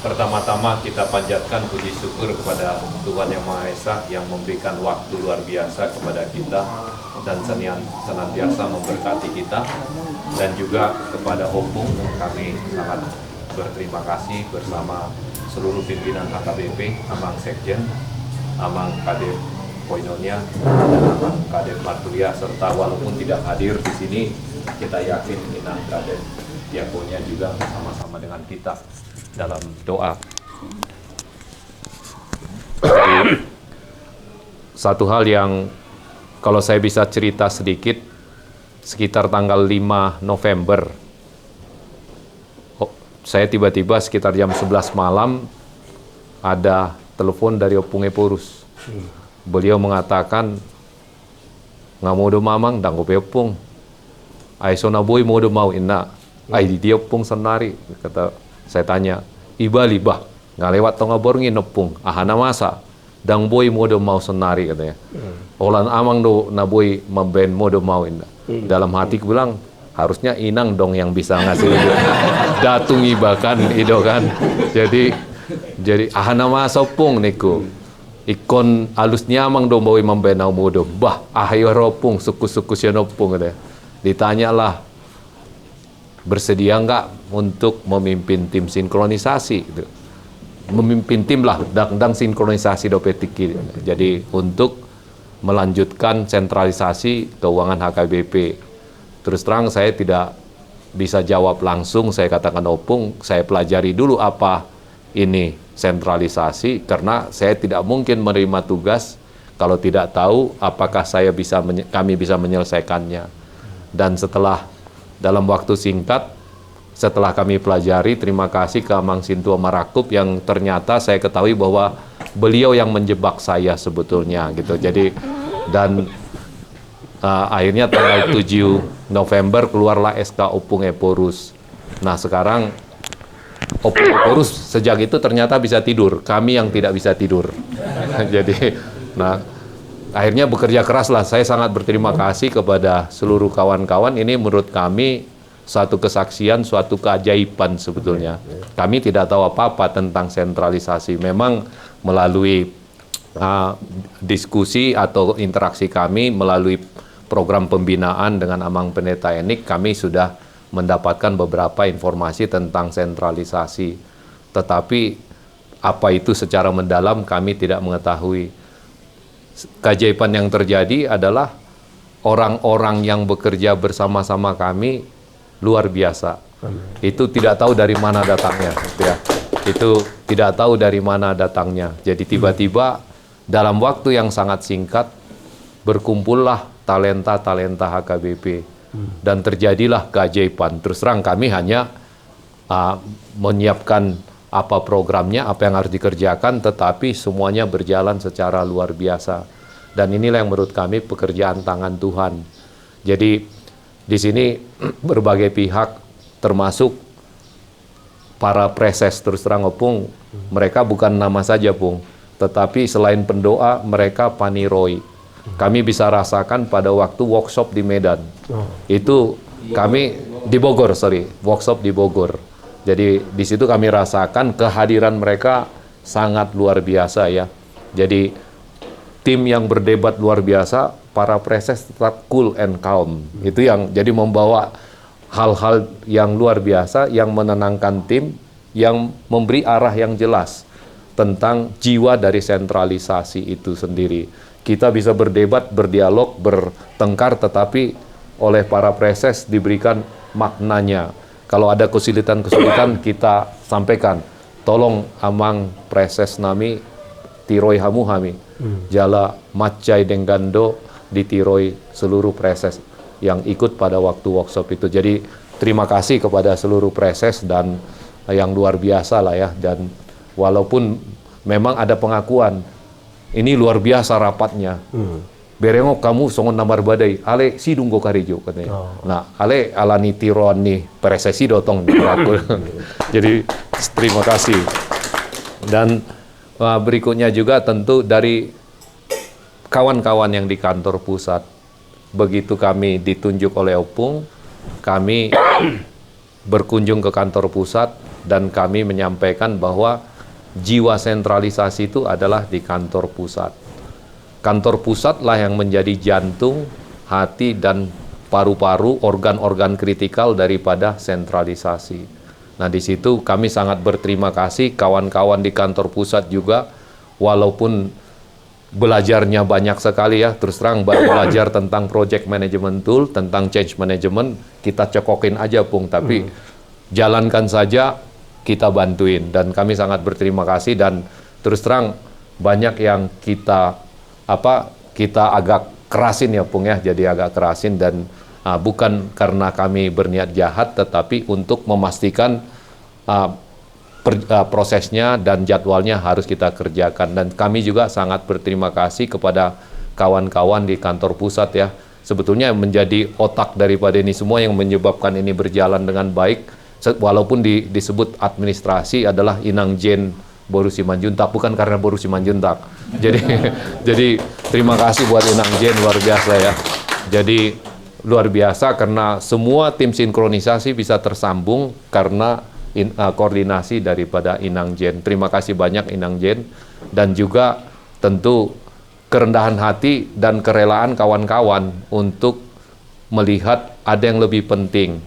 Pertama-tama kita panjatkan puji syukur kepada Tuhan Yang Maha Esa yang memberikan waktu luar biasa kepada kita dan senantiasa memberkati kita, dan juga kepada Opung kami sangat berterima kasih bersama seluruh pimpinan HKBP, Amang Sekjen, Amang Kadep Koinonia, dan Amang Kadep Martulia, serta walaupun tidak hadir di sini, kita yakin Inang Kadep Diakonia juga bersama-sama dengan kita dalam doa. Jadi, satu hal yang kalau saya bisa cerita sedikit, sekitar tanggal 5 November, saya tiba-tiba sekitar jam 11 malam ada telepon dari Opung Eporus. Beliau mengatakan, nggak mau do mamang, dan gue Opung. Ay sona boy mau do mau ina. Ay di dia Opung senari. Kata, saya tanya, iba libah, nggak lewat tonga borngin Opung. Ahana masa, dang boy mau do mau senari katanya. Olan amang do na boy memben mau do mau ina. Dalam hati ku bilang, harusnya Inang dong yang bisa ngasih datung ibakan itu kan. Jadi ahana masa Opung niku. Ikon alusnya amang do bawa membenau mudo. Bah, ahayo ropung suku-suku sianopung katanya. Ditanyalah, bersedia nggak untuk memimpin tim sinkronisasi gitu. Memimpin tim lah, dang sinkronisasi dopetik. Jadi untuk melanjutkan sentralisasi keuangan HKBP. Terus terang saya tidak bisa jawab langsung, saya katakan Opung, saya pelajari dulu apa ini sentralisasi, karena saya tidak mungkin menerima tugas kalau tidak tahu apakah kami bisa menyelesaikannya. Dan setelah dalam waktu singkat, setelah kami pelajari, terima kasih ke Amang Sintua Marakup yang ternyata saya ketahui bahwa beliau yang menjebak saya sebetulnya gitu. Jadi dan akhirnya tanggal 7 November keluarlah SK Opung Eporus. Nah sekarang Opung Eporus sejak itu ternyata bisa tidur, kami yang tidak bisa tidur. Jadi, nah akhirnya bekerja keras lah. Saya sangat berterima kasih kepada seluruh kawan-kawan. Ini menurut kami suatu kesaksian, suatu keajaiban sebetulnya. Kami tidak tahu apa-apa tentang sentralisasi. Memang melalui diskusi atau interaksi kami melalui program pembinaan dengan Amang Pendeta Enik, kami sudah mendapatkan beberapa informasi tentang sentralisasi. Tetapi apa itu secara mendalam kami tidak mengetahui. Keajaiban yang terjadi adalah orang-orang yang bekerja bersama-sama kami luar biasa. Itu tidak tahu dari mana datangnya. Ya. Itu tidak tahu dari mana datangnya. Jadi tiba-tiba dalam waktu yang sangat singkat berkumpullah talenta-talenta HKBP. Dan terjadilah keajaiban. Terus terang kami hanya menyiapkan apa programnya, apa yang harus dikerjakan, tetapi semuanya berjalan secara luar biasa. Dan inilah yang menurut kami pekerjaan tangan Tuhan. Jadi di sini berbagai pihak termasuk para preses, terus terang Opung, mereka bukan nama saja Pung, tetapi selain pendoa mereka paniroi. Kami bisa rasakan pada waktu workshop di Medan. Itu kami di Bogor, workshop di Bogor. Jadi di situ kami rasakan kehadiran mereka sangat luar biasa ya. Jadi tim yang berdebat luar biasa, para preses tetap cool and calm. Itu yang jadi membawa hal-hal yang luar biasa, yang menenangkan tim, yang memberi arah yang jelas tentang jiwa dari sentralisasi itu sendiri. Kita bisa berdebat, berdialog, bertengkar, tetapi oleh para preses diberikan maknanya. Kalau ada kesulitan-kesulitan kita sampaikan. Tolong Amang preses nami tiroi hamu hami. Jala macai denggando ditiroi seluruh preses yang ikut pada waktu workshop itu. Jadi terima kasih kepada seluruh preses dan yang luar biasa lah ya. Dan walaupun memang ada pengakuan, ini luar biasa rapatnya. Berengok kamu songon namar badai, ale sidung go karejo katanya. Nah, ale alani tiroan nih presesi dotong. Jadi terima kasih. Dan berikutnya juga tentu dari kawan-kawan yang di kantor pusat. Begitu kami ditunjuk oleh Opung, kami berkunjung ke kantor pusat, dan kami menyampaikan bahwa jiwa sentralisasi itu adalah di kantor pusat. Kantor pusat lah yang menjadi jantung, hati, dan paru-paru, organ-organ kritikal daripada sentralisasi. Nah, di situ kami sangat berterima kasih kawan-kawan di kantor pusat juga, walaupun belajarnya banyak sekali ya, terus terang belajar tentang project management tool, tentang change management, kita cekokin aja Pung, tapi jalankan saja, kita bantuin, dan kami sangat berterima kasih. Dan terus terang banyak yang kita agak kerasin ya Pung ya, jadi agak kerasin, dan bukan karena kami berniat jahat, tetapi untuk memastikan prosesnya dan jadwalnya harus kita kerjakan. Dan kami juga sangat berterima kasih kepada kawan-kawan di kantor pusat ya. Sebetulnya menjadi otak daripada ini semua yang menyebabkan ini berjalan dengan baik, walaupun disebut administrasi adalah Inang Jen Boru Simanjuntak, bukan karena Boru Simanjuntak. Jadi terima kasih buat Inang Jen, luar biasa ya. Jadi luar biasa karena semua tim sinkronisasi bisa tersambung karena koordinasi daripada Inang Jen. Terima kasih banyak Inang Jen, dan juga tentu kerendahan hati dan kerelaan kawan-kawan untuk melihat ada yang lebih penting.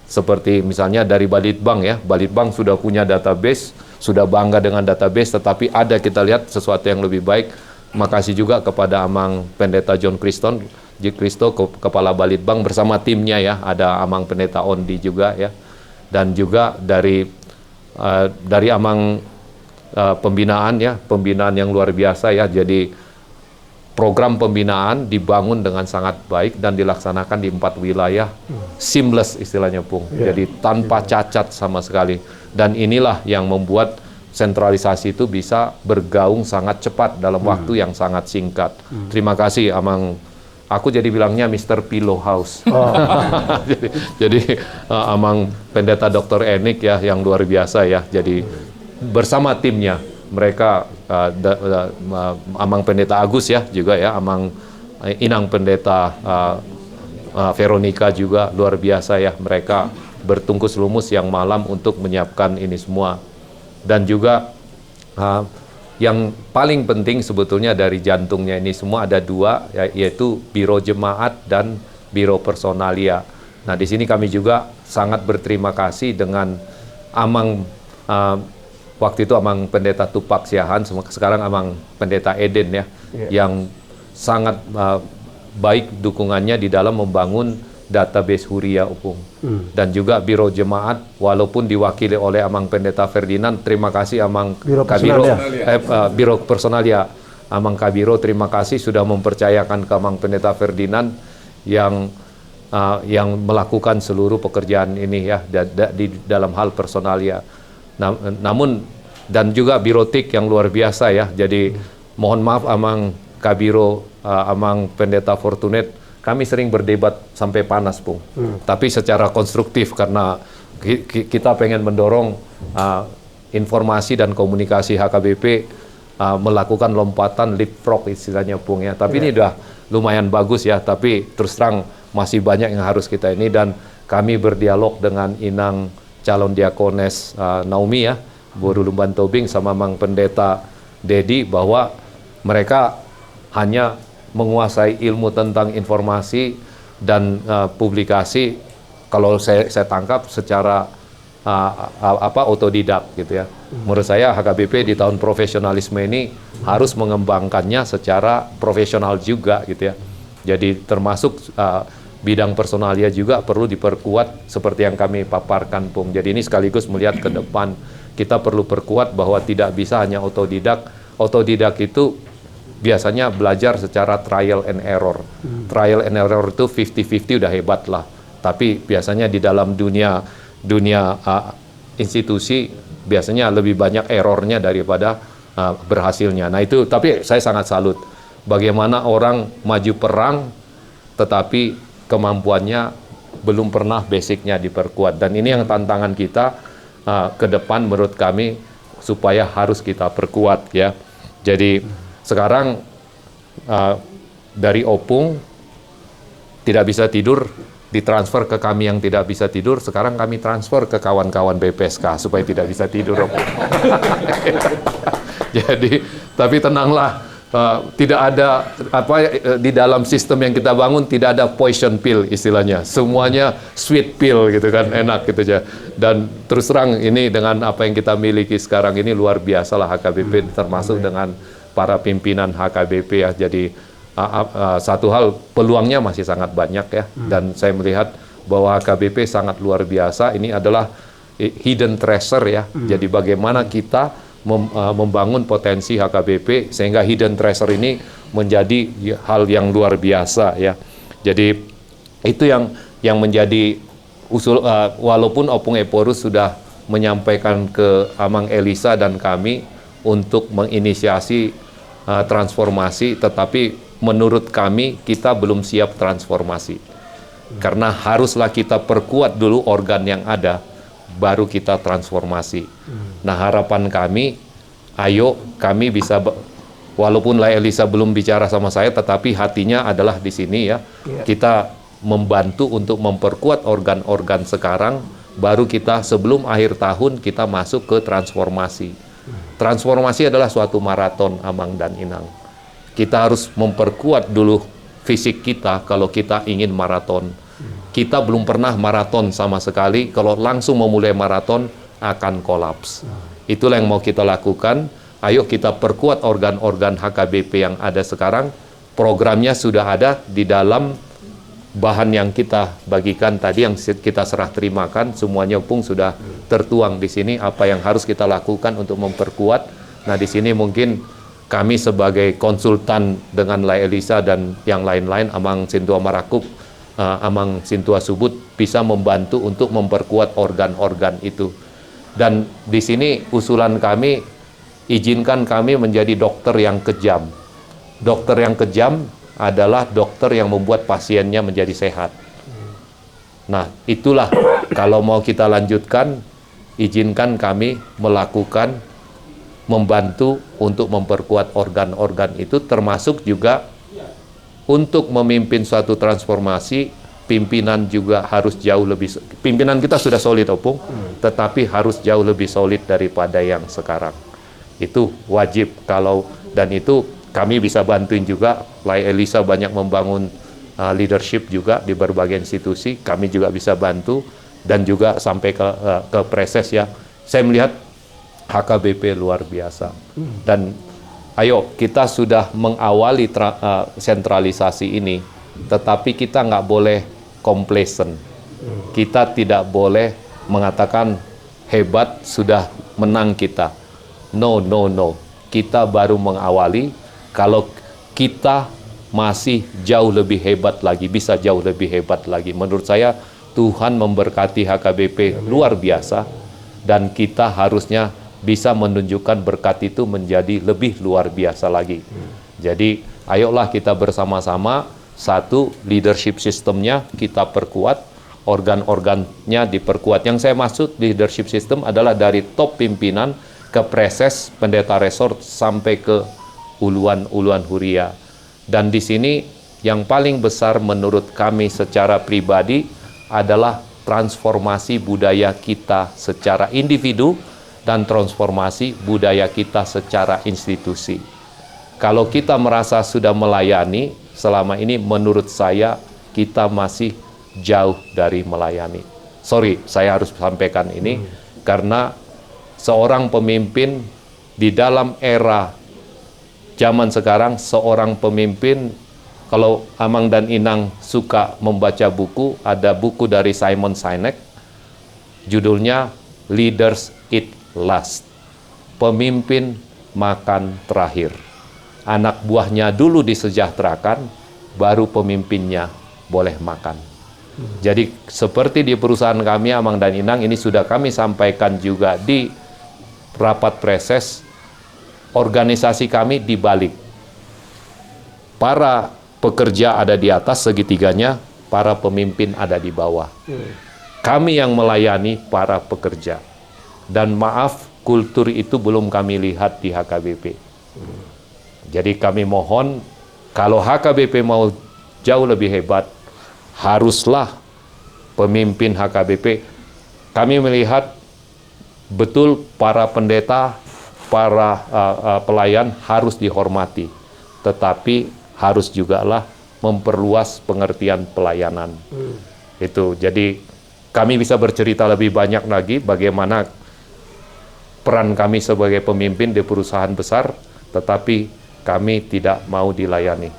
Seperti misalnya dari Balitbang ya, Balitbang sudah punya database, sudah bangga dengan database, tetapi ada kita lihat sesuatu yang lebih baik. Makasih juga kepada Amang Pendeta John Kristo, Kepala Balitbang bersama timnya ya, ada Amang Pendeta Ondi juga ya. Dan juga dari Amang pembinaan ya, pembinaan yang luar biasa ya. Jadi program pembinaan dibangun dengan sangat baik dan dilaksanakan di 4 wilayah, seamless istilahnya Pung. Jadi tanpa cacat sama sekali. Dan inilah yang membuat sentralisasi itu bisa bergaung sangat cepat dalam waktu yang sangat singkat. Terima kasih Amang. Aku jadi bilangnya Mr. Pillow House. jadi Amang Pendeta Dr. Enik ya, yang luar biasa ya. Jadi bersama timnya mereka, Amang Pendeta Agus ya juga ya, Amang Inang Pendeta Veronica juga luar biasa ya. Mereka bertungkus lumus yang malam untuk menyiapkan ini semua. Dan juga yang paling penting sebetulnya dari jantungnya ini semua ada 2, yaitu Biro Jemaat dan Biro Personalia. Nah, di sini kami juga sangat berterima kasih dengan Amang, waktu itu Amang Pendeta Tupak Siahan, sekarang Amang Pendeta Eden ya, yang sangat baik dukungannya di dalam membangun database Huria Upung. Dan juga Biro Jemaat, walaupun diwakili oleh Amang Pendeta Ferdinand, terima kasih Amang Kabiro, Biro Personalia, Amang Kabiro, terima kasih sudah mempercayakan ke Amang Pendeta Ferdinand yang melakukan seluruh pekerjaan ini ya, di dalam hal personalia. Namun, dan juga Birotik yang luar biasa ya. Jadi mohon maaf Amang Kabiro, Amang Pendeta Fortunate, kami sering berdebat sampai panas Pung. Tapi secara konstruktif, karena kita pengen mendorong informasi dan komunikasi HKBP melakukan lompatan leapfrog istilahnya Pung ya. Tapi ini udah lumayan bagus ya, tapi terus terang masih banyak yang harus kita ini. Dan kami berdialog dengan Inang calon diakones Naomi ya, Boru Lumban Tobing, sama Mang Pendeta Dedi, bahwa mereka hanya menguasai ilmu tentang informasi dan publikasi, kalau saya tangkap secara otodidak gitu ya. Menurut saya HKBP di tahun profesionalisme ini harus mengembangkannya secara profesional juga gitu ya. Jadi termasuk bidang personalia juga perlu diperkuat seperti yang kami paparkan Pung. Jadi ini sekaligus melihat ke depan, kita perlu perkuat bahwa tidak bisa hanya otodidak. Otodidak itu biasanya belajar secara trial and error. Trial and error itu 50-50 udah hebat lah. Tapi biasanya di dalam dunia institusi biasanya lebih banyak errornya daripada berhasilnya. Nah itu, tapi saya sangat salut bagaimana orang maju perang tetapi kemampuannya belum pernah basicnya diperkuat. Dan ini yang tantangan kita ke depan menurut kami, supaya harus kita perkuat ya. Jadi sekarang dari Opung tidak bisa tidur ditransfer ke kami yang tidak bisa tidur, sekarang kami transfer ke kawan-kawan BPSK supaya tidak bisa tidur. Jadi, tapi tenanglah, tidak ada di dalam sistem yang kita bangun tidak ada poison pill istilahnya, semuanya sweet pill gitu kan, enak gitu aja. Dan terus terang ini dengan apa yang kita miliki sekarang ini luar biasa lah HKBP, termasuk dengan para pimpinan HKBP ya. Jadi satu hal, peluangnya masih sangat banyak ya, dan saya melihat bahwa HKBP sangat luar biasa. Ini adalah hidden treasure ya. Jadi bagaimana kita membangun potensi HKBP sehingga hidden treasure ini menjadi hal yang luar biasa ya. Jadi itu yang menjadi usul, walaupun Opung Eporus sudah menyampaikan ke Amang Elisa dan kami untuk menginisiasi transformasi, tetapi menurut kami kita belum siap transformasi. Karena haruslah kita perkuat dulu organ yang ada, baru kita transformasi. Nah, harapan kami, ayo kami bisa, walaupun La Elisa belum bicara sama saya, tetapi hatinya adalah di sini ya. Kita membantu untuk memperkuat organ-organ sekarang, baru kita sebelum akhir tahun kita masuk ke transformasi. Transformasi adalah suatu maraton, Amang dan Inang. Kita harus memperkuat dulu fisik kita kalau kita ingin maraton. Kita belum pernah maraton sama sekali, kalau langsung memulai maraton akan kolaps. Itulah yang mau kita lakukan. Ayo kita perkuat organ-organ HKBP yang ada sekarang. Programnya sudah ada di dalam bahan yang kita bagikan tadi, yang kita serah terimakan, semuanya Pung sudah tertuang di sini apa yang harus kita lakukan untuk memperkuat. Nah, di sini mungkin kami sebagai konsultan dengan La Elisa dan yang lain-lain, Amang Sintua Marakup, Amang Sintua Subut, bisa membantu untuk memperkuat organ-organ itu. Dan di sini usulan kami, izinkan kami menjadi dokter yang kejam. Dokter yang kejam adalah dokter yang membuat pasiennya menjadi sehat. Nah, itulah kalau mau kita lanjutkan, izinkan kami melakukan, membantu untuk memperkuat organ-organ itu, termasuk juga untuk memimpin suatu transformasi. Pimpinan juga harus jauh lebih, pimpinan kita sudah solid Opung, tetapi harus jauh lebih solid daripada yang sekarang. Itu wajib, dan itu kami bisa bantuin juga. La Elisa banyak membangun leadership juga di berbagai institusi, kami juga bisa bantu, dan juga sampai ke preses ya. Saya melihat HKBP luar biasa. Dan ayo kita sudah mengawali sentralisasi ini, tetapi kita nggak boleh complacent. Kita tidak boleh mengatakan hebat sudah menang kita. No. Kita baru mengawali. Kalau kita masih jauh lebih hebat lagi, bisa jauh lebih hebat lagi. Menurut saya Tuhan memberkati HKBP luar biasa, dan kita harusnya bisa menunjukkan berkat itu menjadi lebih luar biasa lagi. Jadi ayolah kita bersama-sama, satu, leadership sistemnya kita perkuat, organ-organnya diperkuat. Yang saya maksud leadership system adalah dari top pimpinan ke preses, pendeta resort, sampai ke uluan huria. Dan di sini yang paling besar menurut kami secara pribadi adalah transformasi budaya kita secara individu dan transformasi budaya kita secara institusi. Kalau kita merasa sudah melayani, selama ini menurut saya kita masih jauh dari melayani. Sorry, saya harus sampaikan ini, karena seorang pemimpin di dalam era zaman sekarang, seorang pemimpin, kalau Amang dan Inang suka membaca buku, ada buku dari Simon Sinek, judulnya Leaders Eat Last. Pemimpin makan terakhir. Anak buahnya dulu disejahterakan, baru pemimpinnya boleh makan. Jadi seperti di perusahaan kami, Amang dan Inang, ini sudah kami sampaikan juga di rapat preses, organisasi kami dibalik. Para pekerja ada di atas segitiganya, para pemimpin ada di bawah. Kami yang melayani para pekerja. Dan maaf, kultur itu belum kami lihat di HKBP. Jadi kami mohon, kalau HKBP mau jauh lebih hebat, haruslah pemimpin HKBP, kami melihat betul para pendeta, para pelayan harus dihormati, tetapi harus juga lah memperluas pengertian pelayanan. Itu, jadi kami bisa bercerita lebih banyak lagi bagaimana peran kami sebagai pemimpin di perusahaan besar, tetapi kami tidak mau dilayani.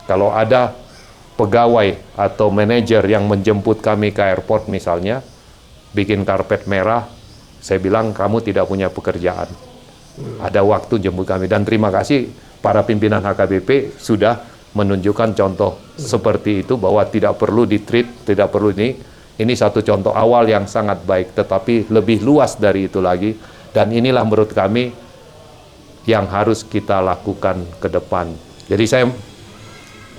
Kalau ada pegawai atau manajer yang menjemput kami ke airport misalnya, bikin karpet merah, saya bilang kamu tidak punya pekerjaan. Ada waktu jemput kami, dan terima kasih para pimpinan HKBP sudah menunjukkan contoh seperti itu, bahwa tidak perlu di-treat, tidak perlu ini satu contoh awal yang sangat baik, tetapi lebih luas dari itu lagi, dan inilah menurut kami yang harus kita lakukan ke depan. Jadi saya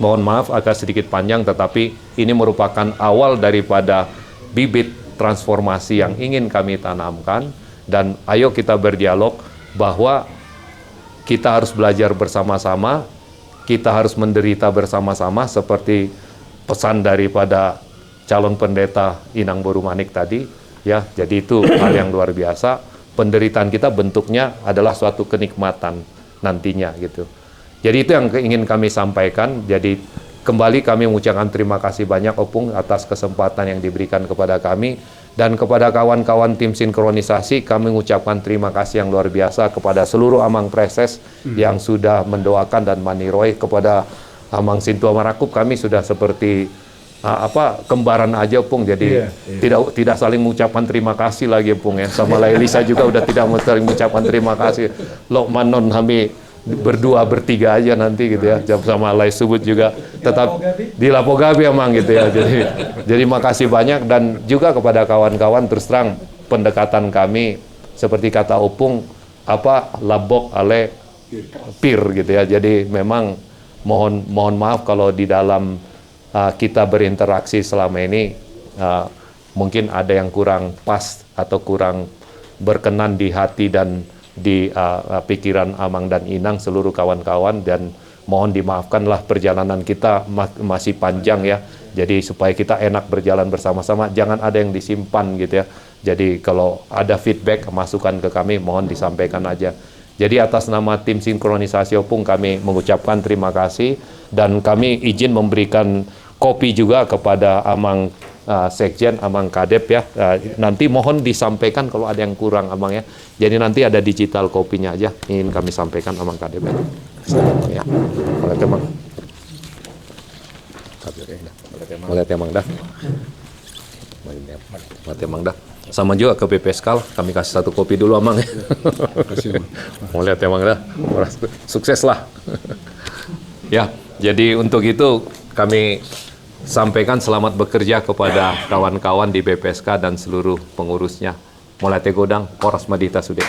mohon maaf agak sedikit panjang, tetapi ini merupakan awal daripada bibit transformasi yang ingin kami tanamkan, dan ayo kita berdialog bahwa kita harus belajar bersama-sama, kita harus menderita bersama-sama seperti pesan daripada calon pendeta Inang Borumanik tadi, ya. Jadi itu hal yang luar biasa. Penderitaan kita bentuknya adalah suatu kenikmatan nantinya gitu. Jadi itu yang ingin kami sampaikan. Jadi kembali kami mengucapkan terima kasih banyak Opung atas kesempatan yang diberikan kepada kami, dan kepada kawan-kawan tim sinkronisasi kami mengucapkan terima kasih yang luar biasa kepada seluruh Amang Preses yang sudah mendoakan, dan Maniroy kepada Amang Sintua Marakup. Kami sudah seperti kembaran aja Pung, jadi tidak saling mengucapkan terima kasih lagi Pung ya. Sama Lailisa juga udah tidak mau saling mengucapkan terima kasih. Lokman non kami berdua bertiga aja nanti gitu ya, sama Lai Subut juga tetap di Lapo Gabi emang gitu ya. Jadi makasih banyak, dan juga kepada kawan-kawan, terus terang pendekatan kami seperti kata Opung labok ale pir gitu ya. Jadi memang mohon maaf kalau di dalam kita berinteraksi selama ini mungkin ada yang kurang pas atau kurang berkenan di hati dan di pikiran Amang dan Inang, seluruh kawan-kawan, dan mohon dimaafkanlah, perjalanan kita masih panjang ya. Jadi supaya kita enak berjalan bersama-sama, jangan ada yang disimpan gitu ya. Jadi kalau ada feedback, masukan ke kami, mohon disampaikan aja. Jadi atas nama tim sinkronisasi Opung kami mengucapkan terima kasih, dan kami izin memberikan kopi juga kepada Amang Sekjen, Amang Kadep ya. Nanti mohon disampaikan kalau ada yang kurang Amang ya. Jadi nanti ada digital kopinya aja, ingin kami sampaikan Amang Kadep ya. Boleh temang. Boleh temang dah. Boleh temang dah. Sama juga ke BPSK, kami kasih satu kopi dulu Amang ya. Boleh temang dah. Sukses lah. Ya, jadi untuk itu kami sampaikan selamat bekerja kepada kawan-kawan di BPSK dan seluruh pengurusnya. Mulai tegodang, Polres Madita Sude.